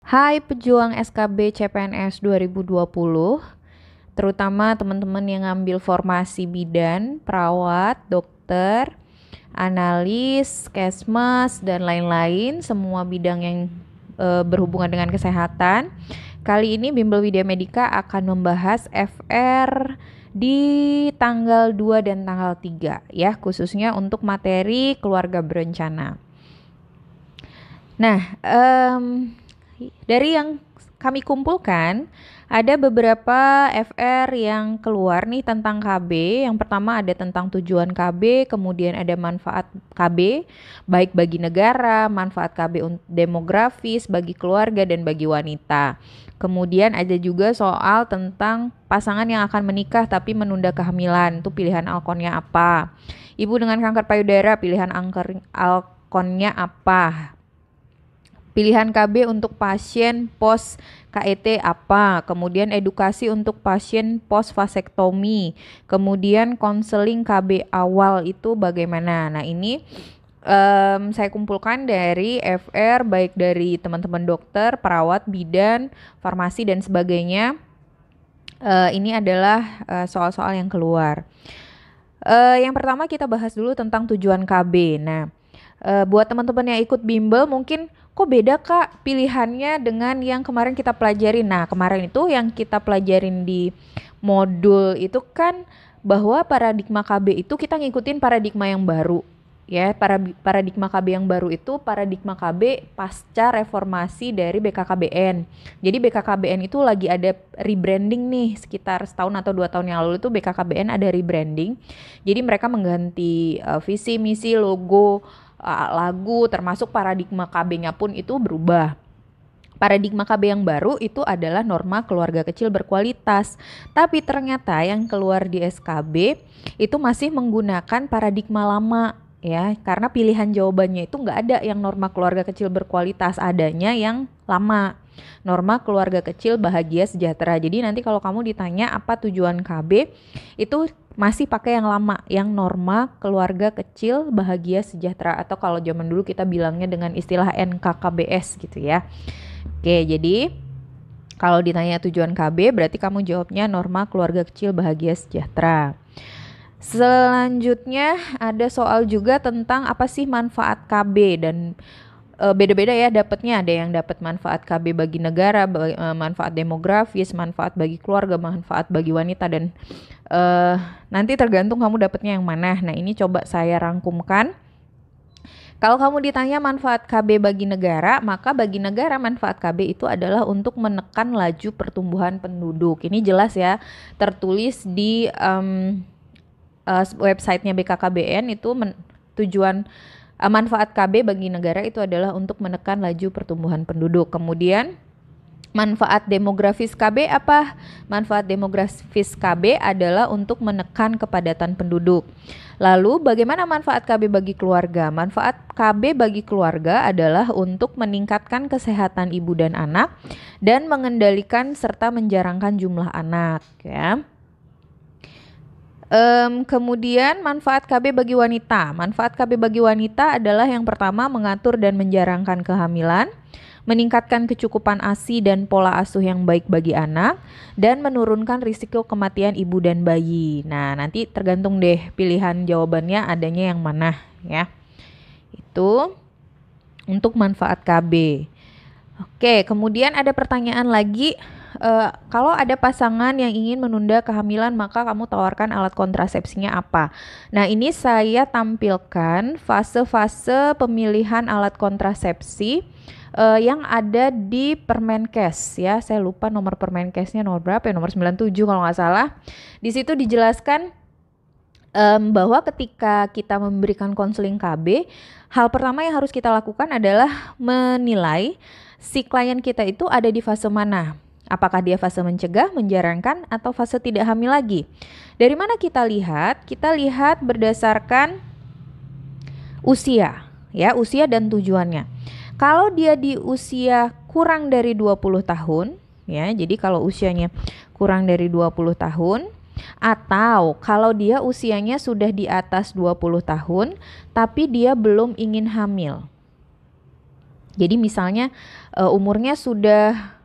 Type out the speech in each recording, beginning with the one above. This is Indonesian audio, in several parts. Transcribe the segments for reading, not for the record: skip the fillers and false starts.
Hai pejuang SKB CPNS 2020, terutama teman-teman yang ngambil formasi bidan, perawat, dokter, analis, kesmas, dan lain-lain, semua bidang yang berhubungan dengan kesehatan. Kali ini Bimbel Widya Medika akan membahas FR di tanggal 2 dan tanggal 3 ya, khususnya untuk materi keluarga berencana. Nah, dari yang kami kumpulkan, ada beberapa FR yang keluar nih tentang KB. Yang pertama ada tentang tujuan KB, kemudian ada manfaat KB, baik bagi negara, manfaat KB demografis, bagi keluarga, dan bagi wanita. Kemudian ada juga soal tentang pasangan yang akan menikah tapi menunda kehamilan, itu pilihan alkonnya apa. Ibu dengan kanker payudara, pilihan alkonnya apa. Pilihan KB untuk pasien pos KET apa? Kemudian edukasi untuk pasien pos vasektomi. Kemudian konseling KB awal itu bagaimana? Nah, ini saya kumpulkan dari FR baik dari teman-teman dokter, perawat, bidan, farmasi dan sebagainya. Ini adalah soal-soal yang keluar. Yang pertama kita bahas dulu tentang tujuan KB. Nah, buat teman-teman yang ikut bimbel mungkin kok beda Kak pilihannya dengan yang kemarin kita pelajarin. Nah, kemarin itu yang kita pelajarin di modul itu kan bahwa paradigma KB itu kita ngikutin paradigma yang baru. Ya, paradigma KB yang baru itu paradigma KB pasca reformasi dari BKKBN. Jadi BKKBN itu lagi ada rebranding nih, sekitar setahun atau 2 tahun yang lalu itu BKKBN ada rebranding. Jadi mereka mengganti visi, misi, logo, lagu, termasuk paradigma KB-nya pun itu berubah. Paradigma KB yang baru itu adalah norma keluarga kecil berkualitas. Tapi ternyata yang keluar di SKB itu masih menggunakan paradigma lama ya, karena pilihan jawabannya itu nggak ada yang norma keluarga kecil berkualitas, adanya yang lama. Norma keluarga kecil bahagia sejahtera. Jadi nanti kalau kamu ditanya apa tujuan KB, itu masih pakai yang lama, yang norma keluarga kecil bahagia sejahtera, atau kalau zaman dulu kita bilangnya dengan istilah NKKBS gitu ya. Oke, jadi kalau ditanya tujuan KB berarti kamu jawabnya norma keluarga kecil bahagia sejahtera. Selanjutnya ada soal juga tentang apa sih manfaat KB, dan beda-beda ya dapatnya. Ada yang dapat manfaat KB bagi negara, manfaat demografis, manfaat bagi keluarga, manfaat bagi wanita, dan nanti tergantung kamu dapatnya yang mana. Nah, ini coba saya rangkumkan. Kalau kamu ditanya manfaat KB bagi negara, maka bagi negara manfaat KB itu adalah untuk menekan laju pertumbuhan penduduk. Ini jelas ya, tertulis di websitenya BKKBN itu tujuan manfaat KB bagi negara itu adalah untuk menekan laju pertumbuhan penduduk. Kemudian manfaat demografis KB apa? Manfaat demografis KB adalah untuk menekan kepadatan penduduk. Lalu bagaimana manfaat KB bagi keluarga? Manfaat KB bagi keluarga adalah untuk meningkatkan kesehatan ibu dan anak dan mengendalikan serta menjarangkan jumlah anak ya. Kemudian manfaat KB bagi wanita. Manfaat KB bagi wanita adalah yang pertama mengatur dan menjarangkan kehamilan, meningkatkan kecukupan ASI dan pola asuh yang baik bagi anak, dan menurunkan risiko kematian ibu dan bayi. Nah, nanti tergantung deh pilihan jawabannya adanya yang mana ya. Itu untuk manfaat KB. Oke, kemudian ada pertanyaan lagi. Kalau ada pasangan yang ingin menunda kehamilan, maka kamu tawarkan alat kontrasepsinya apa? Nah, ini saya tampilkan fase-fase pemilihan alat kontrasepsi yang ada di Permenkes ya. Saya lupa nomor Permenkesnya nomor berapa ya, nomor 97 kalau nggak salah. Di situ dijelaskan bahwa ketika kita memberikan konseling KB, hal pertama yang harus kita lakukan adalah menilai si klien kita itu ada di fase mana. Apakah dia fase mencegah, menjarangkan, atau fase tidak hamil lagi? Dari mana kita lihat? Kita lihat berdasarkan usia, ya, usia dan tujuannya. Kalau dia di usia kurang dari 20 tahun, ya, jadi kalau usianya kurang dari 20 tahun, atau kalau dia usianya sudah di atas 20 tahun, tapi dia belum ingin hamil. Jadi misalnya umurnya sudah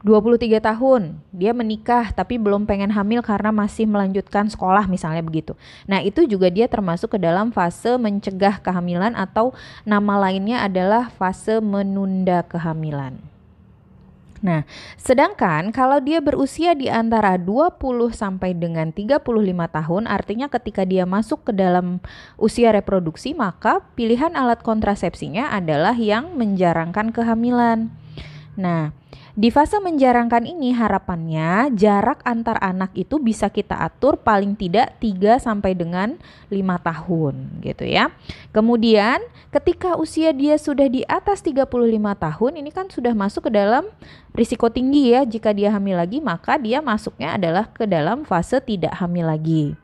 23 tahun, dia menikah tapi belum pengen hamil karena masih melanjutkan sekolah misalnya begitu. Nah, itu juga dia termasuk ke dalam fase mencegah kehamilan atau nama lainnya adalah fase menunda kehamilan. Nah, sedangkan kalau dia berusia di antara 20 sampai dengan 35 tahun, artinya ketika dia masuk ke dalam usia reproduksi, maka pilihan alat kontrasepsinya adalah yang menjarangkan kehamilan. Nah, di fase menjarangkan ini harapannya jarak antar anak itu bisa kita atur paling tidak 3 sampai dengan 5 tahun gitu ya. Kemudian ketika usia dia sudah di atas 35 tahun, ini kan sudah masuk ke dalam risiko tinggi ya, jika dia hamil lagi maka dia masuknya adalah ke dalam fase tidak hamil lagi.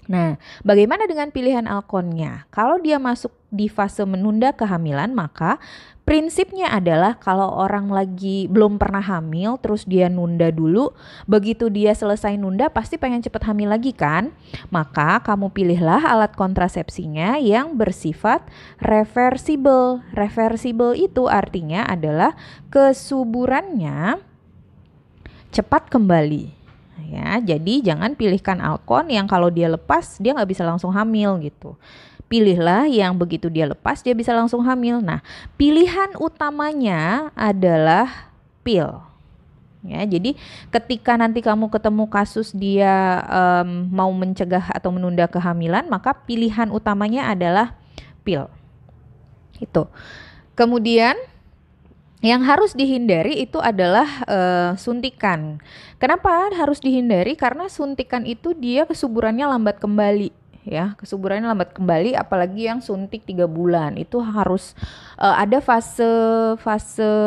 Nah, bagaimana dengan pilihan alkonnya? Kalau dia masuk di fase menunda kehamilan, maka prinsipnya adalah kalau orang lagi belum pernah hamil, terus dia nunda dulu, begitu dia selesai nunda pasti pengen cepet hamil lagi kan? Maka kamu pilihlah alat kontrasepsinya yang bersifat reversible. Reversible itu artinya adalah kesuburannya cepat kembali. Ya, jadi jangan pilihkan alkon yang kalau dia lepas dia nggak bisa langsung hamil gitu. Pilihlah yang begitu dia lepas dia bisa langsung hamil. Nah, pilihan utamanya adalah pil. Ya, jadi ketika nanti kamu ketemu kasus dia mau mencegah atau menunda kehamilan, maka pilihan utamanya adalah pil. Itu. Kemudian yang harus dihindari itu adalah suntikan. Kenapa harus dihindari? Karena suntikan itu dia kesuburannya lambat kembali. Ya, kesuburannya lambat kembali, apalagi yang suntik 3 bulan itu harus ada fase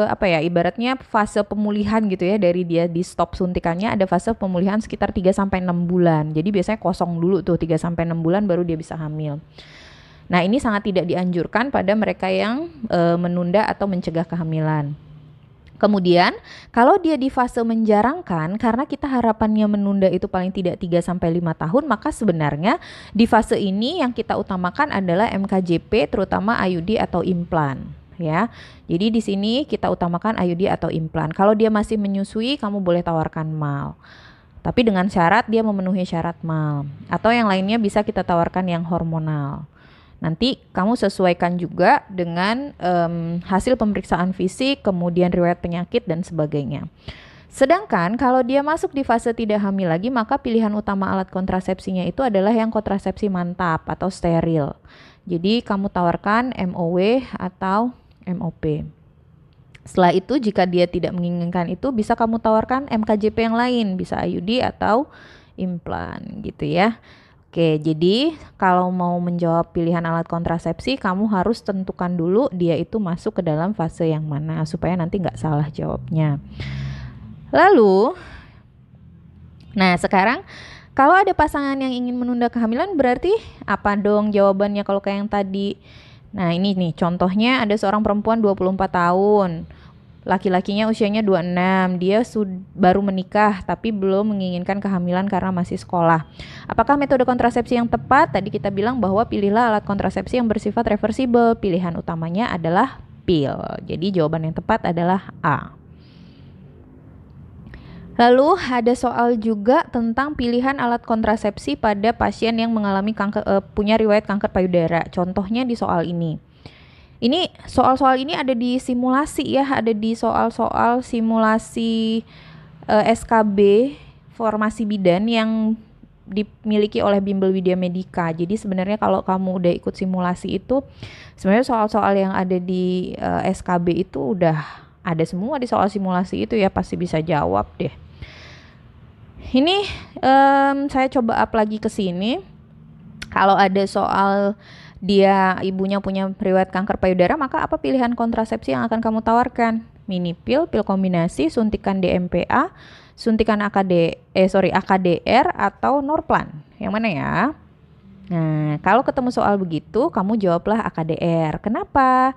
apa ya, ibaratnya fase pemulihan gitu ya, dari dia di stop suntikannya ada fase pemulihan sekitar 3 sampai 6 bulan. Jadi biasanya kosong dulu tuh 3 sampai 6 bulan baru dia bisa hamil. Nah, ini sangat tidak dianjurkan pada mereka yang menunda atau mencegah kehamilan. Kemudian, kalau dia di fase menjarangkan, karena kita harapannya menunda itu paling tidak 3 sampai 5 tahun, maka sebenarnya di fase ini yang kita utamakan adalah MKJP, terutama IUD atau implan, ya. Jadi di sini kita utamakan IUD atau implan. Kalau dia masih menyusui, kamu boleh tawarkan MAL. Tapi dengan syarat dia memenuhi syarat MAL. Atau yang lainnya bisa kita tawarkan yang hormonal. Nanti kamu sesuaikan juga dengan hasil pemeriksaan fisik, kemudian riwayat penyakit dan sebagainya. Sedangkan kalau dia masuk di fase tidak hamil lagi, maka pilihan utama alat kontrasepsinya itu adalah yang kontrasepsi mantap atau steril. Jadi kamu tawarkan MOW atau MOP. Setelah itu jika dia tidak menginginkan itu, bisa kamu tawarkan MKJP yang lain, bisa IUD atau implan gitu ya. Oke, jadi kalau mau menjawab pilihan alat kontrasepsi, kamu harus tentukan dulu dia itu masuk ke dalam fase yang mana, supaya nanti nggak salah jawabnya. Lalu, nah sekarang kalau ada pasangan yang ingin menunda kehamilan, berarti apa dong jawabannya kalau kayak yang tadi? Nah ini nih contohnya, ada seorang perempuan 24 tahun. Laki-lakinya usianya 26, dia baru menikah tapi belum menginginkan kehamilan karena masih sekolah. Apakah metode kontrasepsi yang tepat? Tadi kita bilang bahwa pilihlah alat kontrasepsi yang bersifat reversible. Pilihan utamanya adalah pil. Jadi jawaban yang tepat adalah A. Lalu ada soal juga tentang pilihan alat kontrasepsi pada pasien yang mengalami punya riwayat kanker payudara. Contohnya di soal ini. Ini soal-soal ini ada di simulasi ya, ada di soal-soal simulasi SKB formasi bidan yang dimiliki oleh Bimbel Widya Medika. Jadi sebenarnya kalau kamu udah ikut simulasi itu, sebenarnya soal-soal yang ada di SKB itu udah ada semua di soal simulasi itu ya, pasti bisa jawab deh. Ini saya coba up lagi ke sini. Kalau ada soal dia ibunya punya riwayat kanker payudara, maka apa pilihan kontrasepsi yang akan kamu tawarkan? Mini pil, pil kombinasi, suntikan DMPA, suntikan AKDR atau Norplan. Yang mana ya? Nah, kalau ketemu soal begitu, kamu jawablah AKDR. Kenapa?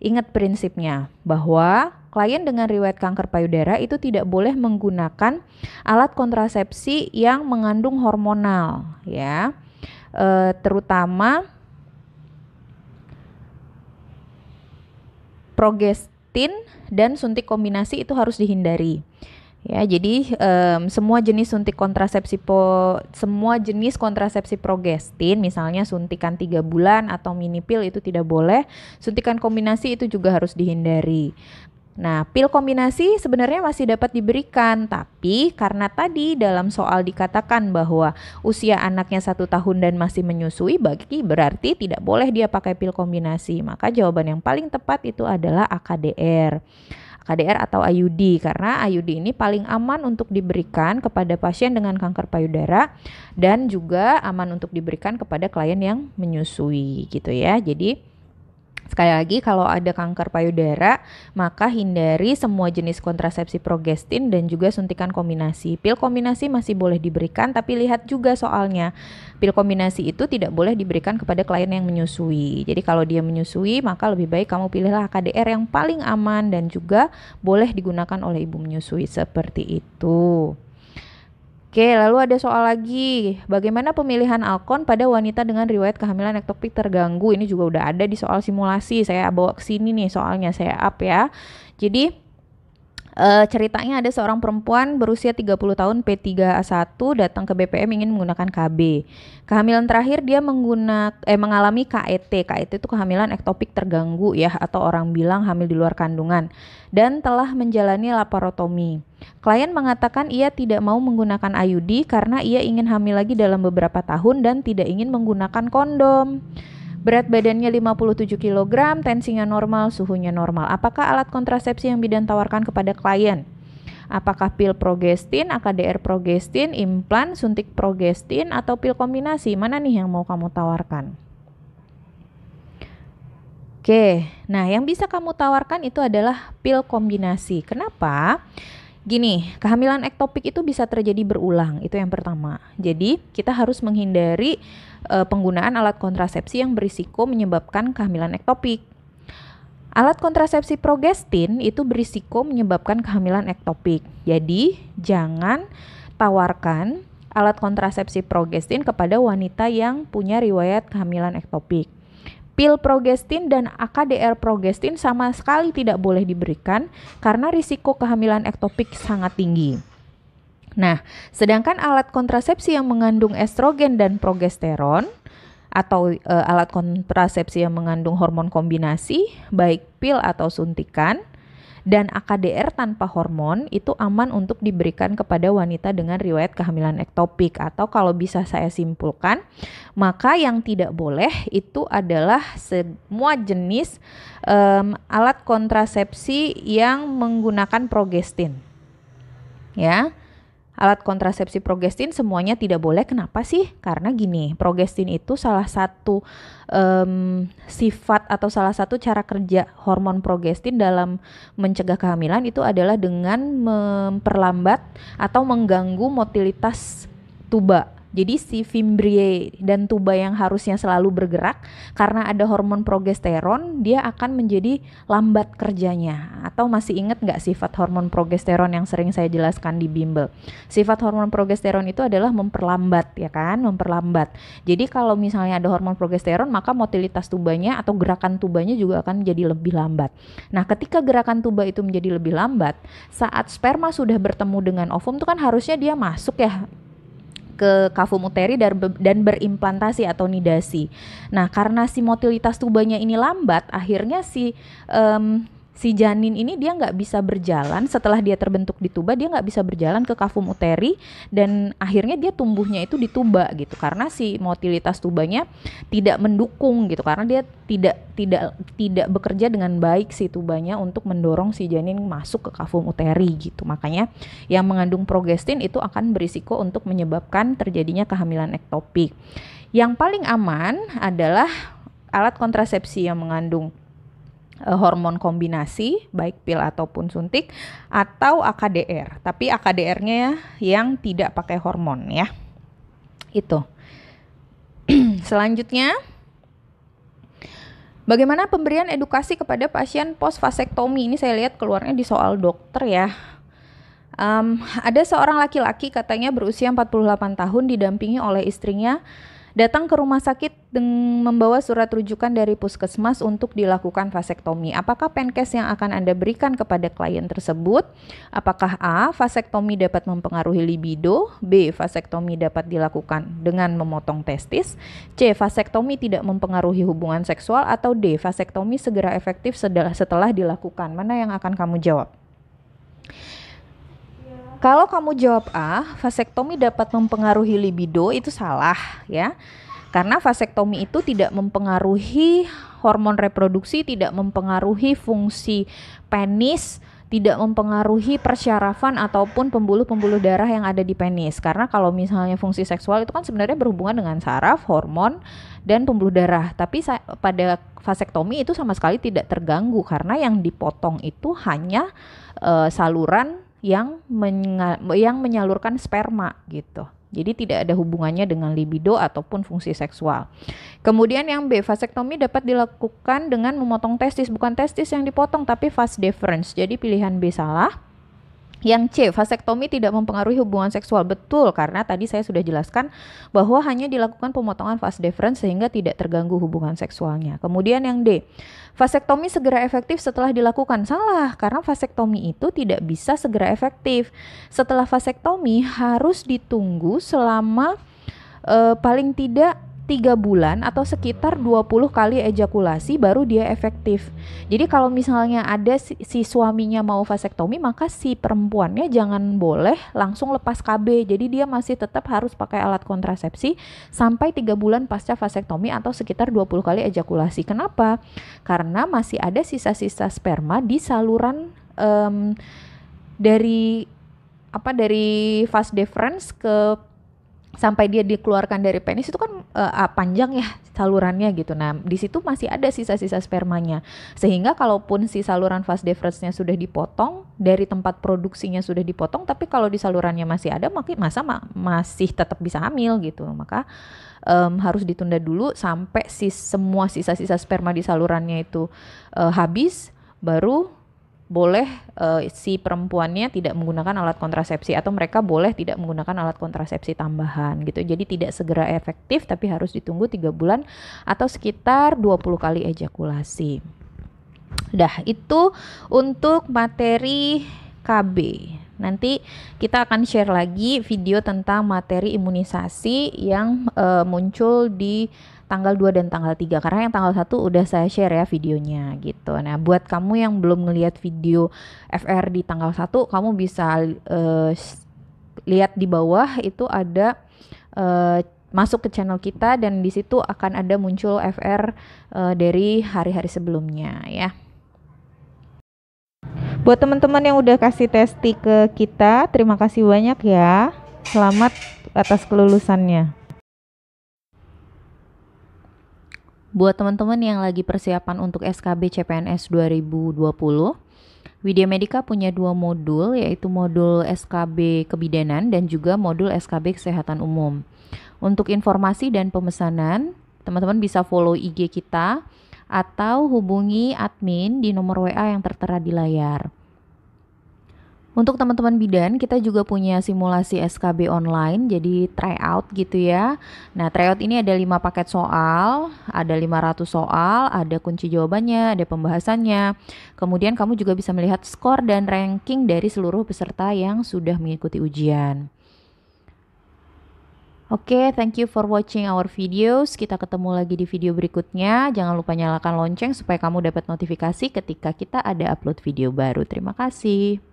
Ingat prinsipnya bahwa klien dengan riwayat kanker payudara itu tidak boleh menggunakan alat kontrasepsi yang mengandung hormonal, ya. Terutama progestin dan suntik kombinasi itu harus dihindari. Ya, jadi semua jenis kontrasepsi progestin, misalnya suntikan 3 bulan atau mini pil itu tidak boleh. Suntikan kombinasi itu juga harus dihindari. Nah, pil kombinasi sebenarnya masih dapat diberikan, tapi karena tadi dalam soal dikatakan bahwa usia anaknya 1 tahun dan masih menyusui, berarti tidak boleh dia pakai pil kombinasi. Maka jawaban yang paling tepat itu adalah AKDR atau IUD, karena IUD ini paling aman untuk diberikan kepada pasien dengan kanker payudara dan juga aman untuk diberikan kepada klien yang menyusui gitu ya. Jadi sekali lagi, kalau ada kanker payudara, maka hindari semua jenis kontrasepsi progestin dan juga suntikan kombinasi. Pil kombinasi masih boleh diberikan, tapi lihat juga soalnya. Pil kombinasi itu tidak boleh diberikan kepada klien yang menyusui. Jadi kalau dia menyusui, maka lebih baik kamu pilihlah KDR yang paling aman dan juga boleh digunakan oleh ibu menyusui, seperti itu. Oke, lalu ada soal lagi. Bagaimana pemilihan alkon pada wanita dengan riwayat kehamilan ektopik terganggu? Ini juga udah ada di soal simulasi. Saya bawa ke sini nih soalnya, saya up ya. Jadi ceritanya ada seorang perempuan berusia 30 tahun P3A1 datang ke BPM ingin menggunakan KB. Kehamilan terakhir dia mengalami KET. KET itu kehamilan ektopik terganggu ya, atau orang bilang hamil di luar kandungan, dan telah menjalani laparotomi. Klien mengatakan ia tidak mau menggunakan IUD karena ia ingin hamil lagi dalam beberapa tahun dan tidak ingin menggunakan kondom. Berat badannya 57 kg, tensinya normal, suhunya normal. Apakah alat kontrasepsi yang bidan tawarkan kepada klien? Apakah pil progestin, AKDR progestin, implan, suntik progestin, atau pil kombinasi? Mana nih yang mau kamu tawarkan? Oke, nah yang bisa kamu tawarkan itu adalah pil kombinasi. Kenapa? Gini, kehamilan ektopik itu bisa terjadi berulang, itu yang pertama. Jadi kita harus menghindari penggunaan alat kontrasepsi yang berisiko menyebabkan kehamilan ektopik. Alat kontrasepsi progestin itu berisiko menyebabkan kehamilan ektopik. Jadi jangan tawarkan alat kontrasepsi progestin kepada wanita yang punya riwayat kehamilan ektopik. Pil progestin dan AKDR progestin sama sekali tidak boleh diberikan karena risiko kehamilan ektopik sangat tinggi. Nah, sedangkan alat kontrasepsi yang mengandung estrogen dan progesteron atau alat kontrasepsi yang mengandung hormon kombinasi, baik pil atau suntikan, dan AKDR tanpa hormon itu aman untuk diberikan kepada wanita dengan riwayat kehamilan ektopik. Atau kalau bisa saya simpulkan, maka yang tidak boleh itu adalah semua jenis alat kontrasepsi yang menggunakan progestin. Ya. Alat kontrasepsi progestin semuanya tidak boleh. Kenapa sih? Karena gini, progestin itu salah satu sifat atau salah satu cara kerja hormon progestin dalam mencegah kehamilan itu adalah dengan memperlambat atau mengganggu motilitas tuba. Jadi si fimbriae dan tuba yang harusnya selalu bergerak, karena ada hormon progesteron, dia akan menjadi lambat kerjanya. Atau masih ingat nggak sifat hormon progesteron yang sering saya jelaskan di bimbel? Sifat hormon progesteron itu adalah memperlambat, ya kan? Memperlambat. Jadi kalau misalnya ada hormon progesteron, maka motilitas tubanya atau gerakan tubanya juga akan menjadi lebih lambat. Nah, ketika gerakan tuba itu menjadi lebih lambat, saat sperma sudah bertemu dengan ovum itu kan harusnya dia masuk ya ke kavum uteri dan berimplantasi atau nidasi. Nah, karena si motilitas tubanya ini lambat, akhirnya si janin ini dia nggak bisa berjalan. Setelah dia terbentuk di tuba, dia nggak bisa berjalan ke kavum uteri dan akhirnya dia tumbuhnya itu di tuba gitu, karena si motilitas tubanya tidak mendukung gitu, karena dia tidak bekerja dengan baik si tubanya untuk mendorong si janin masuk ke kavum uteri gitu. Makanya yang mengandung progestin itu akan berisiko untuk menyebabkan terjadinya kehamilan ektopik. Yang paling aman adalah alat kontrasepsi yang mengandung hormon kombinasi, baik pil ataupun suntik, atau AKDR. Tapi AKDR-nya yang tidak pakai hormon ya. Itu. Selanjutnya, bagaimana pemberian edukasi kepada pasien post vasektomi? Ini saya lihat keluarnya di soal dokter ya. Ada seorang laki-laki katanya berusia 48 tahun didampingi oleh istrinya Datang ke rumah sakit membawa surat rujukan dari puskesmas untuk dilakukan vasektomi. Apakah Penkes yang akan Anda berikan kepada klien tersebut? Apakah A. Vasektomi dapat mempengaruhi libido? B. Vasektomi dapat dilakukan dengan memotong testis? C. Vasektomi tidak mempengaruhi hubungan seksual? Atau D. Vasektomi segera efektif setelah dilakukan? Mana yang akan kamu jawab? Kalau kamu jawab A, vasektomi dapat mempengaruhi libido, itu salah ya. Karena vasektomi itu tidak mempengaruhi hormon reproduksi, tidak mempengaruhi fungsi penis, tidak mempengaruhi persyarafan ataupun pembuluh-pembuluh darah yang ada di penis. Karena kalau misalnya fungsi seksual itu kan sebenarnya berhubungan dengan saraf, hormon, dan pembuluh darah. Tapi pada vasektomi itu sama sekali tidak terganggu karena yang dipotong itu hanya saluran yang menyalurkan sperma gitu. Jadi tidak ada hubungannya dengan libido ataupun fungsi seksual. Kemudian yang B, vasektomi dapat dilakukan dengan memotong testis, bukan testis yang dipotong tapi vas deferens. Jadi pilihan B salah. Yang C, vasektomi tidak mempengaruhi hubungan seksual. Betul, karena tadi saya sudah jelaskan bahwa hanya dilakukan pemotongan vas deferens sehingga tidak terganggu hubungan seksualnya. Kemudian yang D, vasektomi segera efektif setelah dilakukan. Salah, karena vasektomi itu tidak bisa segera efektif. Setelah vasektomi harus ditunggu selama paling tidak 3 bulan atau sekitar 20 kali ejakulasi baru dia efektif. Jadi kalau misalnya ada si suaminya mau vasektomi, maka si perempuannya jangan boleh langsung lepas KB. Jadi dia masih tetap harus pakai alat kontrasepsi sampai 3 bulan pasca vasektomi atau sekitar 20 kali ejakulasi. Kenapa? Karena masih ada sisa-sisa sperma di saluran dari vas deferens sampai dia dikeluarkan dari penis itu kan panjang ya salurannya gitu. Nah, di situ masih ada sisa-sisa spermanya. Sehingga kalaupun si saluran vas deferensnya sudah dipotong, dari tempat produksinya sudah dipotong, tapi kalau di salurannya masih ada, masih tetap bisa hamil gitu. Maka harus ditunda dulu sampai semua sisa-sisa sperma di salurannya itu habis, baru boleh si perempuannya tidak menggunakan alat kontrasepsi atau mereka boleh tidak menggunakan alat kontrasepsi tambahan gitu. Jadi tidak segera efektif tapi harus ditunggu 3 bulan atau sekitar 20 kali ejakulasi. Dah, itu untuk materi KB. Nanti kita akan share lagi video tentang materi imunisasi yang muncul di tanggal 2 dan tanggal 3, karena yang tanggal 1 udah saya share ya videonya gitu. Nah, buat kamu yang belum ngelihat video FR di tanggal 1, kamu bisa lihat di bawah itu ada masuk ke channel kita dan di situ akan ada muncul FR dari hari-hari sebelumnya ya. Buat teman-teman yang udah kasih testi ke kita, terima kasih banyak ya. Selamat atas kelulusannya. Buat teman-teman yang lagi persiapan untuk SKB CPNS 2020, Widya Medika punya 2 modul, yaitu modul SKB Kebidanan dan juga modul SKB Kesehatan Umum. Untuk informasi dan pemesanan, teman-teman bisa follow IG kita atau hubungi admin di nomor WA yang tertera di layar. Untuk teman-teman bidan, kita juga punya simulasi SKB online, jadi tryout gitu ya. Nah, tryout ini ada 5 paket soal, ada 500 soal, ada kunci jawabannya, ada pembahasannya. Kemudian kamu juga bisa melihat skor dan ranking dari seluruh peserta yang sudah mengikuti ujian. Oke, thank you for watching our videos. Kita ketemu lagi di video berikutnya. Jangan lupa nyalakan lonceng supaya kamu dapat notifikasi ketika kita ada upload video baru. Terima kasih.